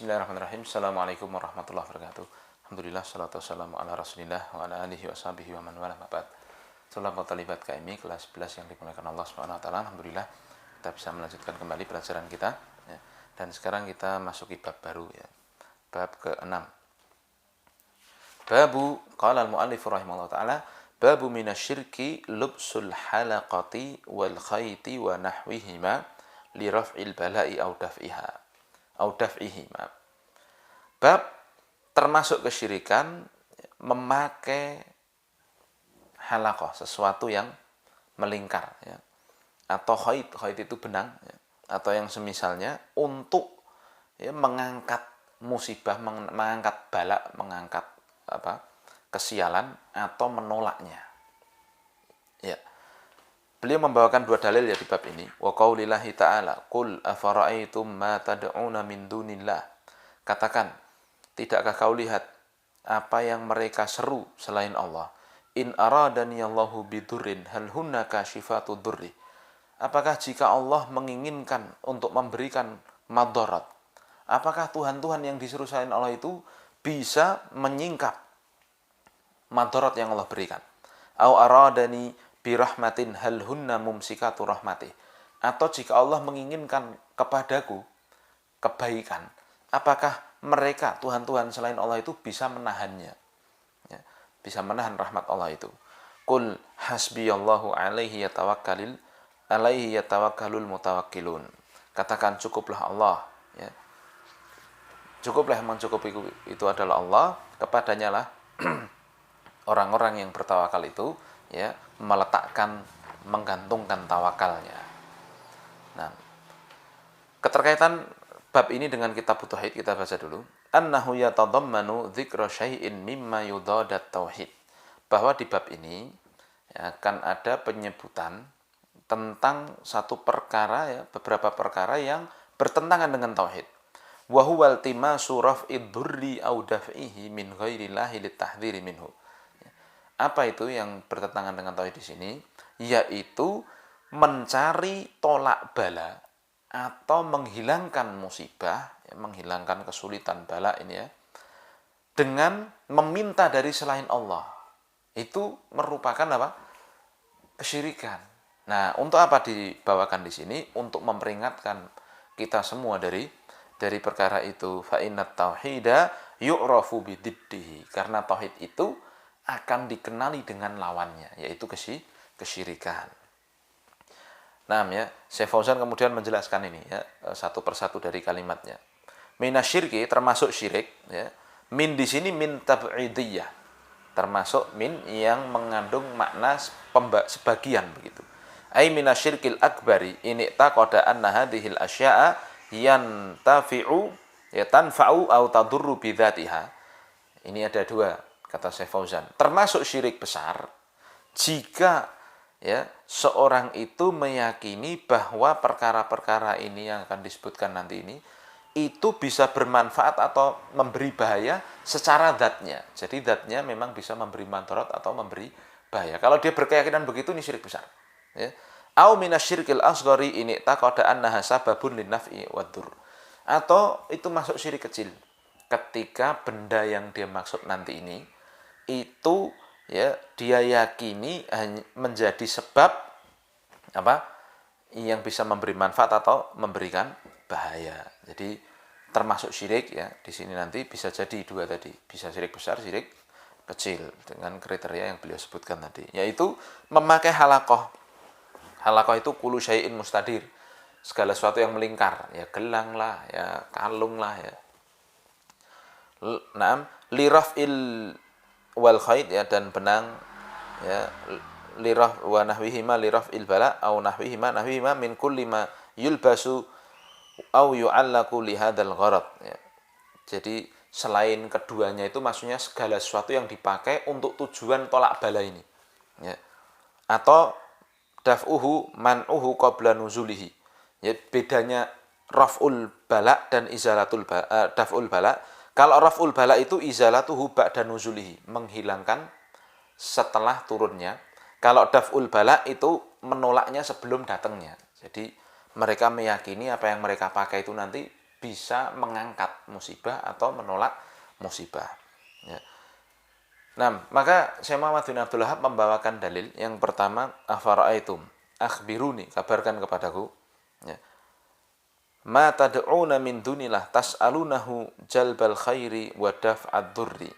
Bismillahirrahmanirrahim. Assalamualaikum warahmatullahi wabarakatuh. Alhamdulillah, salatu wassalamu ala rasulillah wa ala alihi wa sahbihi wa man wala ma'bad. Salam talibat KMI kelas 11 yang dimuliakan Allah Subhanahu wa taala. Alhamdulillah kita bisa melanjutkan kembali pelajaran kita ya. Dan sekarang kita masuki bab baru ya. Bab ke-6. Babu qala al-muallif rahimahullah taala babu minasyirki lubsul halaqati wal khayti wa nahwihima li raf'il bala'i aw daf'iha. Bab termasuk kesyirikan memakai halaqah, sesuatu yang melingkar ya. Atau khait itu benang ya. Atau yang semisalnya untuk ya, mengangkat musibah, mengangkat bala, mengangkat kesialan atau menolaknya. Ya. Beliau membawakan dua dalil ya di bab ini. Wa qaulillahi ta'ala, "Qul afara'aitum ma tad'una min dunillah." Katakan, tidakkah kau lihat apa yang mereka seru selain Allah? In aradani Allahu bidurrin hal hunna kashifatu durri. Apakah jika Allah menginginkan untuk memberikan madarat, apakah Tuhan-Tuhan yang disuruh selain Allah itu bisa menyingkap madarat yang Allah berikan? Au aradani birahmatin hal hunna mumsikatu rahmatih. Atau jika Allah menginginkan kepadaku kebaikan, apakah mereka Tuhan-Tuhan selain Allah itu bisa menahannya ya, bisa menahan rahmat Allah itu. Qul hasbiyallahu alaihi yatawakkalul mutawakkilun. Katakan cukuplah Allah ya. Cukuplah, yang mencukupi itu adalah Allah, kepadanya lah orang-orang yang bertawakal itu ya meletakkan, menggantungkan tawakalnya. Nah, keterkaitan bab ini dengan kitab tauhid kita baca dulu. Annahu yatadammanu dzikra syai'in mimma yudadat tauhid. Bahwa di bab ini ya, akan ada penyebutan tentang satu perkara ya, beberapa perkara yang bertentangan dengan tauhid. Wa huwal timasu raf'id durri aw daf'ihi min ghairillahi litahdhiri minhu. Apa itu yang bertentangan dengan tauhid di sini? Yaitu mencari tolak bala atau menghilangkan musibah, ya, menghilangkan kesulitan bala ini ya, dengan meminta dari selain Allah. Itu merupakan apa? Kesyirikan. Nah, untuk apa dibawakan di sini? Untuk memperingatkan kita semua dari perkara itu. Fa innat tauhida yu'rafu bididdihi. Karena tauhid itu akan dikenali dengan lawannya, yaitu kesyirikan. Nah, ya, Syekh Fauzan kemudian menjelaskan ini ya, satu persatu dari kalimatnya. Minasyirki termasuk syirik ya. Min di sini min tab'idiyah. Termasuk min yang mengandung makna sebagian begitu. Ai minasyirkil akbari in taqada anna hadhil asya'a yantafi'u ya tanfa'u aw tadurru bidzatiha. Ini ada dua, kata Syekh Fauzan. Termasuk syirik besar jika ya seorang itu meyakini bahwa perkara-perkara ini yang akan disebutkan nanti ini itu bisa bermanfaat atau memberi bahaya secara zatnya. Jadi zatnya memang bisa memberi madarat atau memberi bahaya. Kalau dia berkeyakinan begitu, ini syirik besar. Ya. Au minasyirkil asghari ini taqada annaha sababun linnaf'i wadur. Atau itu masuk syirik kecil. Ketika benda yang dia maksud nanti ini itu ya dia yakini menjadi sebab apa yang bisa memberi manfaat atau memberikan bahaya. Jadi termasuk syirik ya di sini nanti bisa jadi dua tadi, bisa syirik besar, syirik kecil dengan kriteria yang beliau sebutkan tadi, yaitu memakai halaqah. Halaqah itu kullu syai'in mustadir, segala sesuatu yang melingkar, ya gelang lah, ya kalung lah ya. Naam lirafil wal khait ya, dan benang ya liraf wa nahwihima lirafil bala au nahwihima min kulli ma yulbasu au yu'allaqu li hadzal gharad ya. Jadi selain keduanya itu maksudnya segala sesuatu yang dipakai untuk tujuan tolak bala ini ya. Atau daf'uhu man'uhu qabla nuzulihi ya, bedanya raf'ul bala dan izalatul daf'ul bala. Kalau raf'ul bala itu izalatuhu ba'da nuzulihi, menghilangkan setelah turunnya. Kalau daf'ul bala itu menolaknya sebelum datangnya. Jadi mereka meyakini apa yang mereka pakai itu nanti bisa mengangkat musibah atau menolak musibah. Ya. Nah, maka Syekh Muhammad bin Abdul Wahab membawakan dalil yang pertama, afara'aitum, akhbiruni, kabarkan kepadaku, ya. Ma tad'una min dunillah tas'alunahu jalbal khairi wa daf'ad dzurri.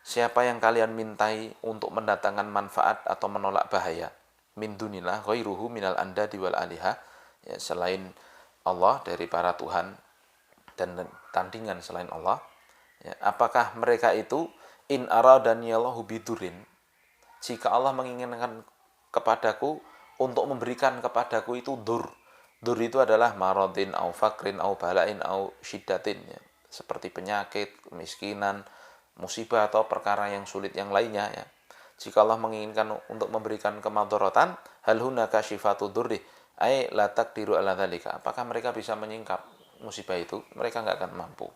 Siapa yang kalian mintai untuk mendatangkan manfaat atau menolak bahaya? Min dunillah ghairuhu minal andadi wal aliha, ya, selain Allah dari para tuhan dan tandingan selain Allah. Ya, apakah mereka itu in aradaniyallahu bidurin, jika Allah menginginkan kepadaku untuk memberikan kepadaku itu dur. Dur itu adalah maradin au fakrin au balain au syiddatin, ya. Seperti penyakit, kemiskinan, musibah atau perkara yang sulit yang lainnya, ya. Jika Allah menginginkan untuk memberikan kemadharatan, hal hunaka syifatu durri ai la taqdiru ala dzalika. Apakah mereka bisa menyingkap musibah itu? Mereka enggak akan mampu.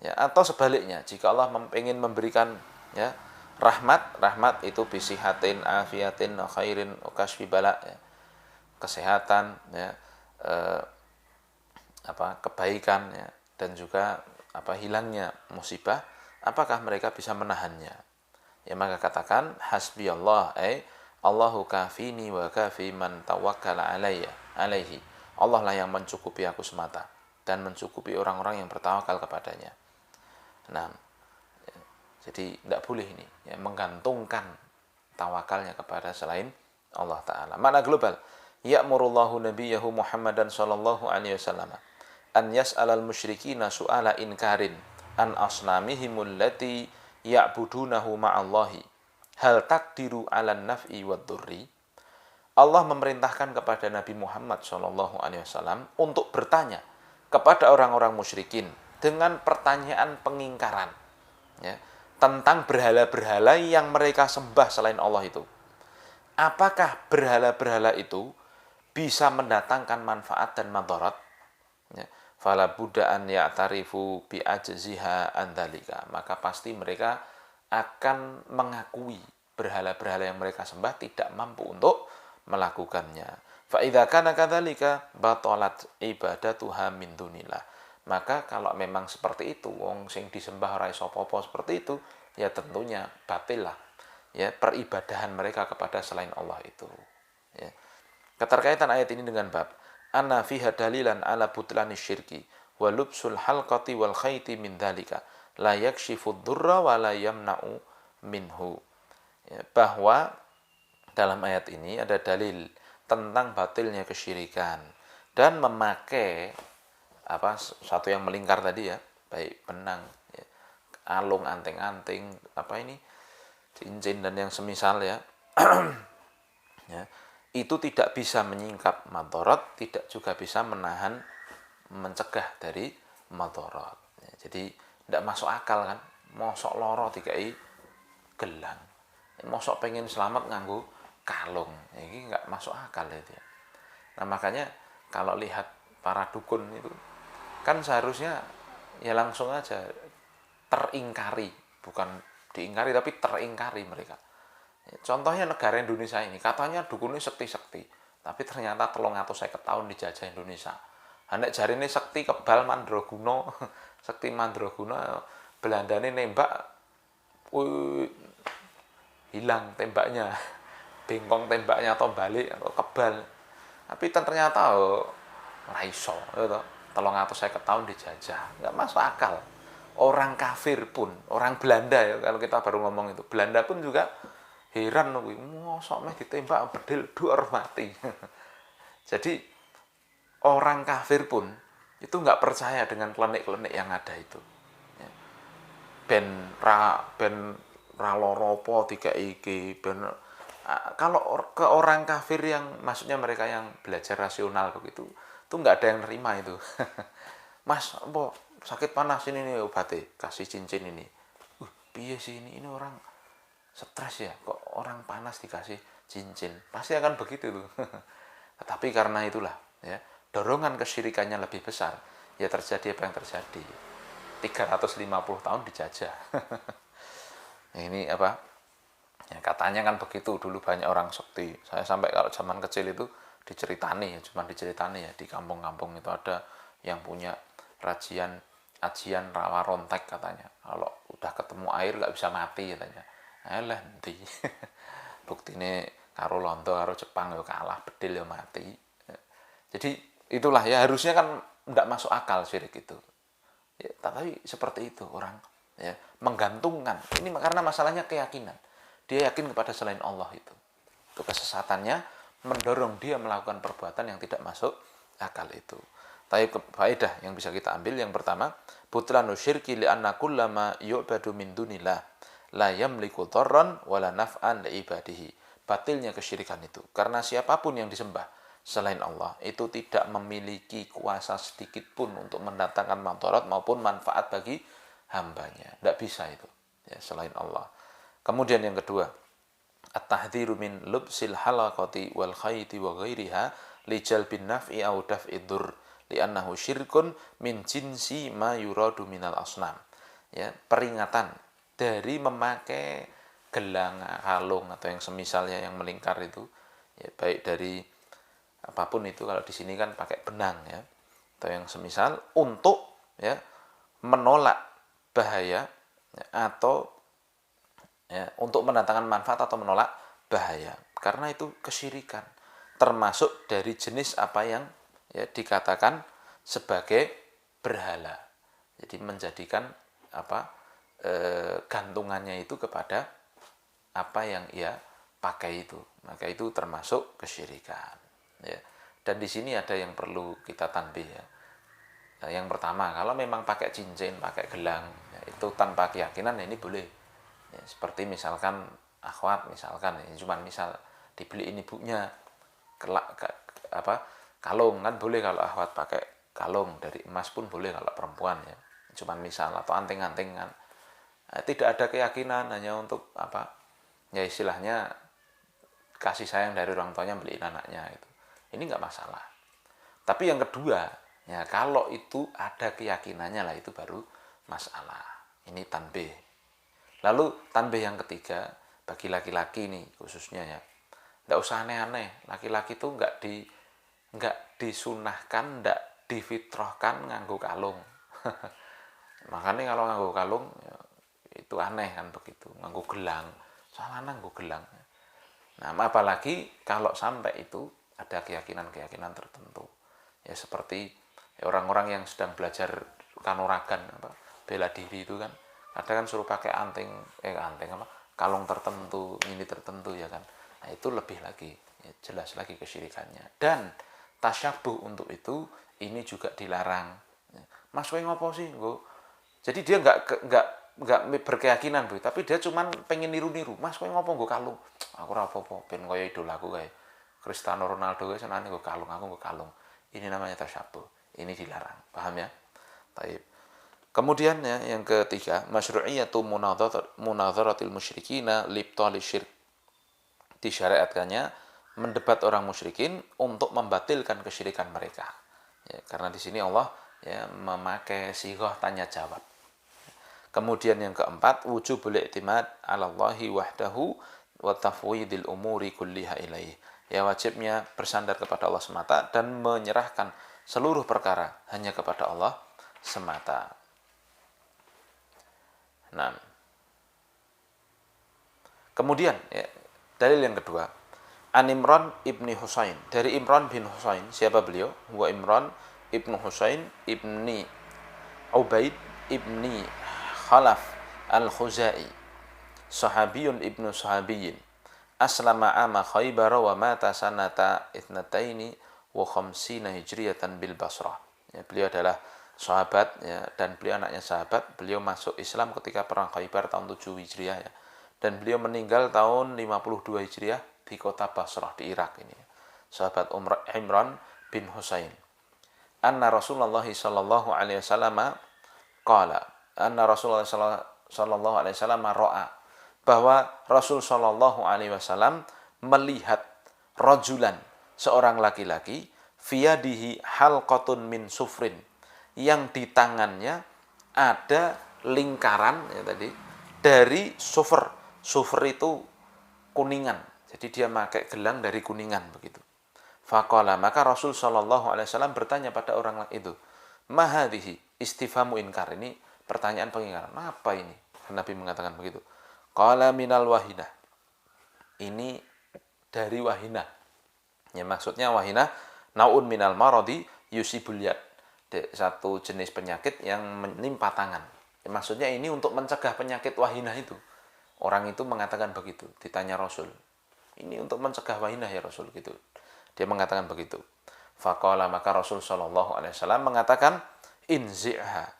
Ya, atau sebaliknya, jika Allah ingin memberikan, ya, rahmat itu bisihatin, afiatin, khairin, kasfi bala, ya. Kesehatan, ya, kebaikan, ya, dan juga hilangnya musibah, apakah mereka bisa menahannya? Ya, maka katakan hasbi Allah, Allahu kafini wa kafi man tawakkala alaihi. Allah lah yang mencukupi aku semata dan mencukupi orang-orang yang bertawakal kepadanya. Nah, ya, jadi tidak boleh ini, ya, menggantungkan tawakalnya kepada selain Allah Ta'ala. Makna global, ya'murullahu nabiyahu Muhammadan sallallahu alaihi wasallam an yas'alal musyrikina su'ala inkarin an asnamihimul lati ya'budunahu ma'allahi hal takdiru 'alan naf'i wad durri. Allah memerintahkan kepada Nabi Muhammad sallallahu alaihi wasallam untuk bertanya kepada orang-orang musyrikin dengan pertanyaan pengingkaran, ya, tentang berhala-berhala yang mereka sembah selain Allah itu. Apakah berhala-berhala itu bisa mendatangkan manfaat dan madarat? Ya. Fala budda an ya'tarifu bi ajziha an dzalika. Maka pasti mereka akan mengakui berhala-berhala yang mereka sembah tidak mampu untuk melakukannya. Fa idza kana kadzalika batalat ibadatuha min dunillah. Maka kalau memang seperti itu, wong sing disembah ora iso apa-apa seperti itu, ya tentunya batil lah, ya, peribadahan mereka kepada selain Allah itu. Ya. Keterkaitan ayat ini dengan bab anna fiha dalilan ala butlani syirki wa lubsul halqati wal khayti min dzalika la yakshifu dzurra wa la yamna'u minhu. Ya, bahwa dalam ayat ini ada dalil tentang batilnya kesyirikan dan memakai satu yang melingkar tadi, ya, baik benang, ya, alung, anting-anting, cincin dan yang semisal, ya. Ya, itu tidak bisa menyingkap madarat, tidak juga bisa mencegah dari madarat. Ya, jadi tidak masuk akal kan, mosok loro dikai gelang, mosok pengen selamat nganggo kalung, ini nggak masuk akal itu, ya. Nah, makanya kalau lihat para dukun itu kan seharusnya ya langsung aja teringkari, bukan diingkari tapi teringkari mereka. Contohnya negara Indonesia ini, katanya dukunnya sekti-sekti, tapi ternyata 350 tahun dijajah Indonesia. Nek jarine sekti kebal Mandraguna, sekti Mandraguna, Belandane nembak, hilang tembaknya, bengkong tembaknya atau balik atau kebal. Tapi ternyata ora iso, 350 tahun dijajah, nggak masuk akal. Orang kafir pun, orang Belanda, ya, kalau kita baru ngomong itu, Belanda pun juga heran, mosok meh ditembak bedil duar mati. Jadi orang kafir pun itu nggak percaya dengan klenik-klenik yang ada itu. Ya. Ben raloropo 3 ben. Kalau ke orang kafir yang maksudnya mereka yang belajar rasional begitu, itu nggak ada yang nerima itu. Mas, sakit panas ini nih obatnya, kasih cincin ini. Piye sih ini orang stres ya, kok orang panas dikasih cincin, pasti akan begitu tuh. Tetapi karena itulah, ya, dorongan kesyirikannya lebih besar, ya terjadi apa yang terjadi. 350 tahun dijajah. Ini ya, katanya kan begitu dulu, banyak orang sekti. Saya sampai kalau zaman kecil itu diceritani ya, cuma diceritani ya, di kampung-kampung itu ada yang punya ajian rawa rontek katanya. Kalau udah ketemu air nggak bisa mati katanya. Alah nanti bukti ini karo Londo karo Jepang yo kalah bedil yo mati. Jadi itulah ya, harusnya kan tidak masuk akal syirik itu. Ya, tapi seperti itu orang ya menggantungkan. Ini karena masalahnya keyakinan. Dia yakin kepada selain Allah itu. Itu kesesatannya mendorong dia melakukan perbuatan yang tidak masuk akal itu. Tapi faedah yang bisa kita ambil yang pertama, butlanu syirki li'anna kullama yu'badu min dunillah la yamliku dharran wala naf'an li ibadihi. Batilnya kesyirikan itu karena siapapun yang disembah selain Allah itu tidak memiliki kuasa sedikit pun untuk mendatangkan madarat maupun manfaat bagi hambanya. Tidak bisa itu ya, selain Allah. Kemudian yang kedua, at-tahdhiru min lubsil halaqati wal khayti wa ghairiha li jalbin naf'i aw daf'i dzurr li'annahu syirkun min jinsi ma yuradu minal asnam. Ya, peringatan dari memakai gelang, kalung atau yang semisalnya yang melingkar itu, ya, baik dari apapun itu, kalau di sini kan pakai benang ya, atau yang semisal untuk ya menolak bahaya ya, atau ya, untuk mendatangkan manfaat atau menolak bahaya, karena itu kesyirikan, termasuk dari jenis apa yang ya dikatakan sebagai berhala. Jadi menjadikan apa gantungannya itu kepada apa yang ia pakai itu, maka itu termasuk kesyirikan ya. Dan di sini ada yang perlu kita tanbih ya. Nah, yang pertama, kalau memang pakai cincin, pakai gelang ya, itu tanpa keyakinan ya, ini boleh ya, seperti misalkan akhwat, misalkan ini cuma misal dibeliin ibunya kalung, kan boleh kalau akhwat pakai kalung dari emas, pun boleh kalau perempuan ya, cuma misal, atau anting-anting kan. Nah, tidak ada keyakinan, hanya untuk apa ya, istilahnya kasih sayang dari orang tuanya beliin anaknya itu, ini nggak masalah. Tapi yang kedua ya, kalau itu ada keyakinannya lah, itu baru masalah. Ini tanbih. Lalu tanbih yang ketiga, bagi laki-laki nih khususnya ya, nggak usah aneh-aneh. Laki-laki tuh nggak disunahkan, nggak difitrahkan nganggo kalung. Makanya kalau nganggo kalung ya, itu aneh kan begitu, nganggo gelang, soalnya nganggo gelang. Nah, apalagi kalau sampai itu ada keyakinan-keyakinan tertentu. Ya seperti ya, orang-orang yang sedang belajar kanuragan, bela diri itu kan, ada kan suruh pakai anting kalung tertentu, ini tertentu ya kan. Nah, itu lebih lagi ya, jelas lagi kesyirikannya. Dan tasyabuh untuk itu ini juga dilarang. Mas kowe ngopo sih? Jadi dia nggak berkeyakinan bu, tapi dia cuman pengen niru-niru. Mas kowe ngopo nggo kalung? Aku ora apa-apa, ben kaya idolaku kae Cristiano Ronaldo kae senane nggo kalung, aku nggo kalung. Ini namanya tasyabuh. Ini dilarang. Paham ya? Baik. Kemudian ya, yang ketiga, masyru'iyatu munadharatil musyrikina libtali syirk. Disyariatkannya mendebat orang musyrikin untuk membatalkan kesyirikan mereka. Ya, karena di sini Allah ya memakai sighah tanya jawab. Kemudian yang keempat, wujubul i'timad 'ala Allahi wahdahu wa tafwidil umuri kulliha ilaih. Ya, wajibnya bersandar kepada Allah semata dan menyerahkan seluruh perkara hanya kepada Allah semata. Nah, kemudian ya, dalil yang kedua, An Imran ibni Husain, dari Imran bin Husain. Siapa beliau? Huwa Imran ibnu Husain ibni Ubaid ibni Khalaf al-Khuzai, sahabiyun ibnu sahabiyin, aslama ama Khaybar wa mata sanata itnataini wa khamsina hijriyatan bil Basrah. Ya, beliau adalah sahabat ya, dan beliau anaknya sahabat. Beliau masuk Islam ketika perang Khaybar tahun 7 Hijriah ya. Dan beliau meninggal tahun 52 Hijriah di kota Basrah di Irak ini. Sahabat Imran bin Husain. Anna Rasulullah sallallahu alaihi wasallam qala, anna Rasulullah sallallahu alaihi wasallam ra'a, bahwa Rasul sallallahu alaihi wasallam melihat rajulan, seorang laki-laki, fiyadihi halqatun min sufrin, yang di tangannya ada lingkaran ya tadi dari sufur. Sufur itu kuningan. Jadi dia pakai gelang dari kuningan begitu. Faqala, maka Rasul sallallahu alaihi wasallam bertanya pada orang itu, "Ma hadhihi?" istifhamu inkar, ini pertanyaan pengingkaran. Apa ini? Nabi mengatakan begitu. Qala minal wahinah. Ini dari wahinah. Ya, maksudnya wahinah naun minal maradi yusibul yad. Satu jenis penyakit yang menimpa tangan. Ya, maksudnya ini untuk mencegah penyakit wahinah itu. Orang itu mengatakan begitu, ditanya Rasul. Ini untuk mencegah wahinah ya Rasul gitu. Dia mengatakan begitu. Faqala, maka Rasul sallallahu alaihi wasallam mengatakan inzi'ha.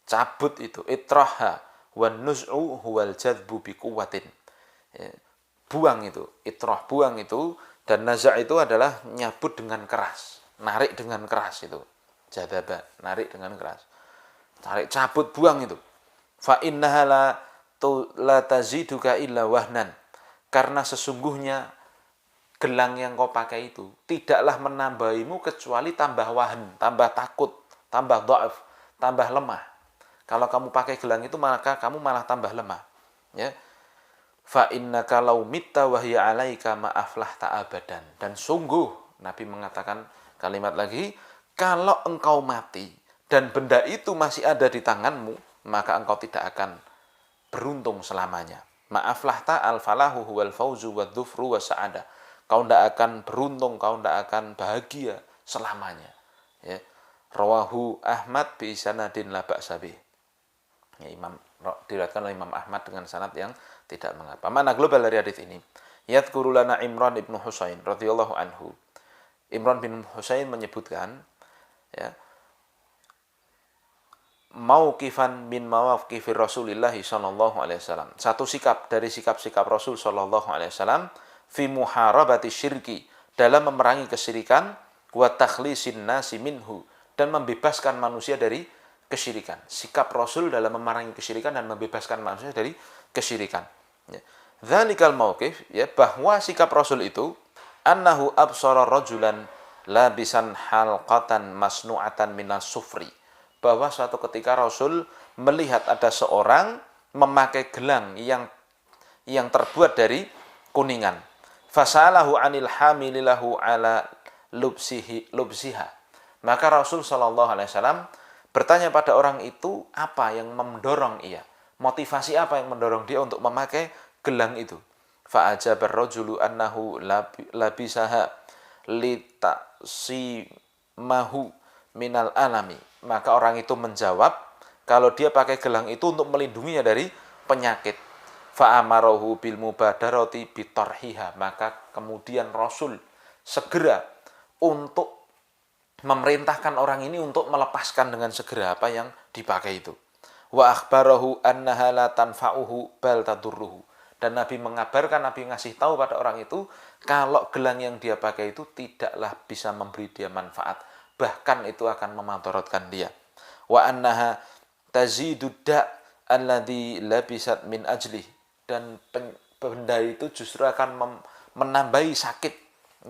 Cabut itu, itrahha wan nuz'u huwal jadbu bi quwwatin. Ya, buang itu, itrah, buang itu, dan naza' itu adalah nyabut dengan keras, narik dengan keras itu. Jadaba, narik dengan keras. Tarik, cabut, buang itu. Fa innaha la taziduka illa wahnan. Karena sesungguhnya gelang yang kau pakai itu tidaklah menambahimu kecuali tambah wahan, tambah takut, tambah dha'af, tambah lemah. Kalau kamu pakai gelang itu maka kamu malah tambah lemah. Ya. Fa innaka law mitta wa hiya 'alaika ma aflahta abadan. Dan sungguh Nabi mengatakan kalimat lagi, kalau engkau mati dan benda itu masih ada di tanganmu, maka engkau tidak akan beruntung selamanya. Ma aflahta al-falahu huwal fauzu wad-dhufru wa sa'adah. Kau tidak akan beruntung, kau tidak akan bahagia selamanya. Ya. Rawahu Ahmad bi sanadin la ba'sa bih. Ya, diriwayatkan oleh Imam Ahmad dengan sanad yang tidak mengapa. Mana global dari hadis ini? Yadhkuru lana Imran ibnu Husain radhiyallahu anhu. Imran bin Husain menyebutkan, ya, mauqifan min mawaqifir Rasulillah sallallahu alaihi wasallam. Satu sikap dari sikap-sikap Rasul sallallahu alaihi wasallam fi muharabati syirki, dalam memerangi kesyirikan, wa takhlisin nasi minhu, dan membebaskan manusia dari kesyirikan. Sikap Rasul dalam memerangi kesyirikan dan membebaskan manusia dari kesyirikan. Ya. Dzalikal mauqif, ya, bahwa sikap Rasul itu annahu absara rajulan labisan halqatan masnu'atan minas sufri. Bahwa suatu ketika Rasul melihat ada seorang memakai gelang yang terbuat dari kuningan. Fasalahu anil hamililahu ala lubsiha. Maka Rasul sallallahu alaihi wasallam bertanya pada orang itu apa yang mendorong ia, motivasi apa yang mendorong dia untuk memakai gelang itu. Fa'ajabar rajulu annahu labisaha litasimahu minal alami. Maka orang itu menjawab kalau dia pakai gelang itu untuk melindunginya dari penyakit. Fa'amarahu bil mubadarati bitarhiha. Maka kemudian Rasul segera untuk memerintahkan orang ini untuk melepaskan dengan segera apa yang dipakai itu. Wa akhbarahu annaha la tanfa'uhu bal tadurruhu. Dan Nabi mengabarkan, Nabi ngasih tahu pada orang itu kalau gelang yang dia pakai itu tidaklah bisa memberi dia manfaat, bahkan itu akan memudaratkan dia. Wa annaha tazidudda alladzi labisat min ajlih. Dan benda itu justru akan menambahi sakit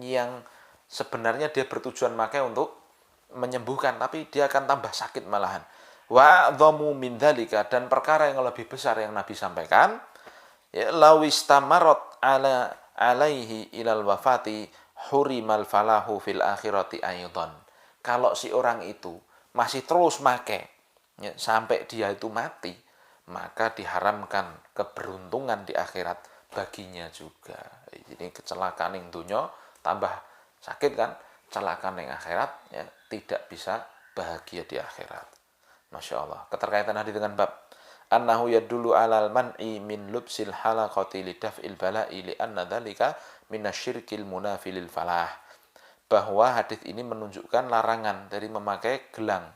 yang sebenarnya dia bertujuan pakai untuk menyembuhkan, tapi dia akan tambah sakit malahan. Wa dhamu min dzalika, dan perkara yang lebih besar yang Nabi sampaikan, ya, lawistamarat alaihi ilal wafati hurimal falahu fil akhirati aidan. Kalau si orang itu masih terus make, ya, sampai dia itu mati, maka diharamkan keberuntungan di akhirat baginya juga. Jadi kecelakaan yang dunia tambah sakit kan, kecelakaan yang akhirat, ya, tidak bisa bahagia di akhirat. Masya Allah. Keterkaitan hadis dengan bab annahu yadullu alal man'i min lubsil halaqati lidaf'il bala'i li anna dzalika minasyirkil munafilil falah. Bahwa hadis ini menunjukkan larangan dari memakai gelang,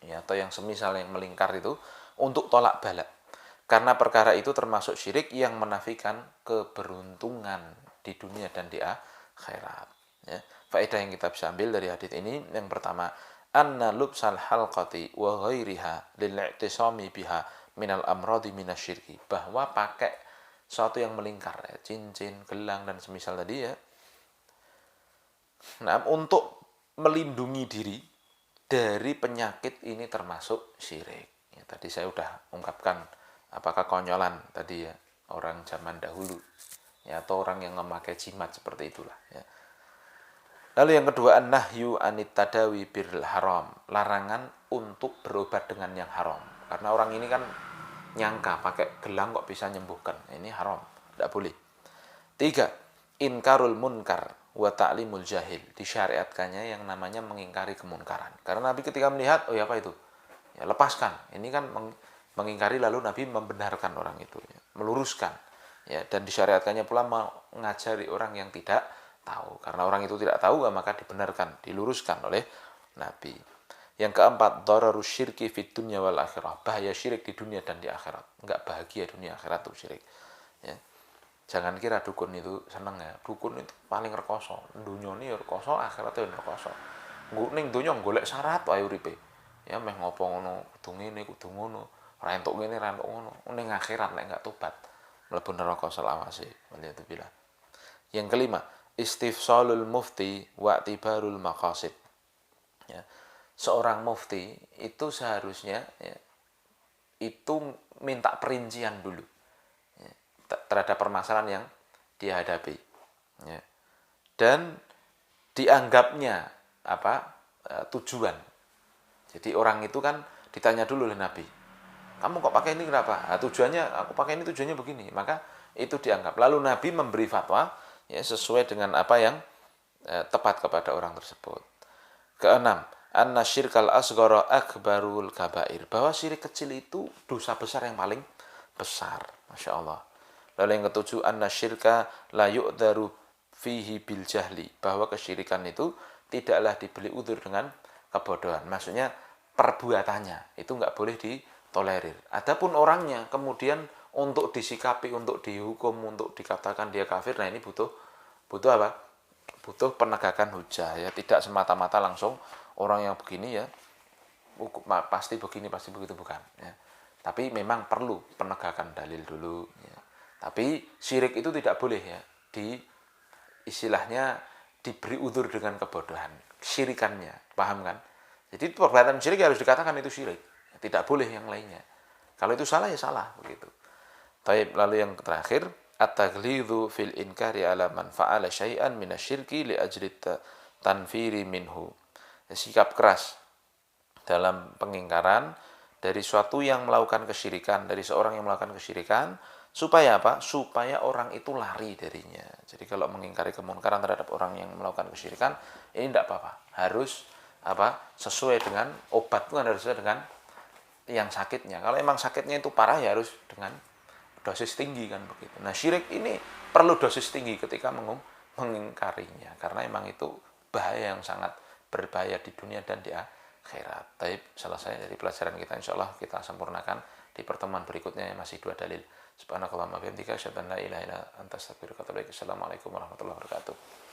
ya, atau yang semisal yang melingkar itu untuk tolak bala. Karena perkara itu termasuk syirik yang menafikan keberuntungan di dunia dan di akhirat. Ya. Faedah yang kita bisa ambil dari hadis ini, yang pertama, anna lubsal halqati wa ghairiha lil-i'tisami biha minal amradi minasyirki. Bahwa pakai sesuatu yang melingkar, ya, cincin, gelang, dan semisal tadi, ya, nah, untuk melindungi diri dari penyakit ini termasuk syirik. Ya, tadi saya sudah ungkapkan apakah konyolan tadi, ya, orang zaman dahulu, ya, atau orang yang memakai jimat seperti itulah, ya. Lalu yang kedua, an-nahyu anit tadawi birril haram, larangan untuk berobat dengan yang haram. Karena orang ini kan nyangka pakai gelang kok bisa nyembuhkan. Ini haram, tidak boleh. 3. Inkarul munkar wa ta'limul jahil. Disyariatkannya yang namanya mengingkari kemunkaran. Karena Nabi ketika melihat, oh ya apa itu? Ya lepaskan. Ini kan mengingkari lalu Nabi membenarkan orang itu, ya, meluruskan. Ya, dan disyariatkannya pula mengajari orang yang tidak tahu. Karena orang itu tidak tahu, maka dibenarkan, diluruskan oleh Nabi. Yang keempat, dararus syirki fid dunya wal akhirah. Bahaya syirik di dunia dan di akhirat. Enggak bahagia dunia akhirat tuh syirik. Ya. Jangan kira dukun itu seneng ya. Dukun itu paling rekoso. Dunia ini ya rekoso, akhirat itu rekoso. Ning dunia golek syarat wae uripe. Ya meh ngopo ngono, kudu ngene, kudu ngono. Ora entuk ngene, ora entuk ngono. Ning akhirat nek enggak tobat, mlebu neraka selawase. Waliyadzubillah. Yang kelima, istifsalul mufti wa tibarul maqasid. Ya. Seorang mufti itu seharusnya ya, itu minta perincian dulu ya, terhadap permasalahan yang dihadapi ya. Dan dianggapnya tujuan. Jadi orang itu kan ditanya dulu oleh Nabi, kamu kok pakai ini kenapa? Nah, tujuannya aku pakai ini tujuannya begini, maka itu dianggap. Lalu Nabi memberi fatwa ya, sesuai dengan apa yang tepat kepada orang tersebut. Keenam, anna syirkal asghara akbarul kabair. Bahwa syirik kecil itu dosa besar yang paling besar. Masya Allah. Lalu yang ketujuh, anna syirka la yu'daru fihi bil jahli. Bahwa kesyirikan itu tidaklah diberi udzur dengan kebodohan. Maksudnya perbuatannya itu nggak boleh ditolerir. Adapun orangnya kemudian untuk disikapi, untuk dihukum, untuk dikatakan dia kafir, nah ini butuh apa? Butuh penegakan hujah ya, tidak semata-mata langsung orang yang begini ya pasti begini pasti begitu, bukan ya. Tapi memang perlu penegakan dalil dulu ya. Tapi syirik itu tidak boleh ya istilahnya diberi udzur dengan kebodohan syirikannya, paham kan? Jadi perbuatan syirik harus dikatakan itu syirik, tidak boleh yang lainnya. Kalau itu salah ya salah begitu. Baik, lalu yang terakhir, at-taghlidhu fil inkari ala man fa'ala syai'an minasyirki li ajli tanfiri minhu. Sikap keras dalam pengingkaran dari suatu yang melakukan kesyirikan, dari seorang yang melakukan kesyirikan, supaya apa? Supaya orang itu lari darinya. Jadi kalau mengingkari kemunkaran terhadap orang yang melakukan kesyirikan, ini tidak apa-apa. Harus sesuai dengan obat itu, harus sesuai dengan yang sakitnya. Kalau emang sakitnya itu parah ya harus dengan dosis tinggi kan begitu. Nah, syirik ini perlu dosis tinggi ketika mengingkarinya, karena emang itu bahaya yang sangat berbahaya di dunia dan di akhirat. Baik, selesai dari pelajaran kita, insyaallah kita sempurnakan di pertemuan berikutnya yang masih 2 dalil. Subhanakallahumma wa bihamdika asyhadu an la ilaha illa anta astaghfiruka wa atubu ilaik. Assalamualaikum warahmatullahi wabarakatuh.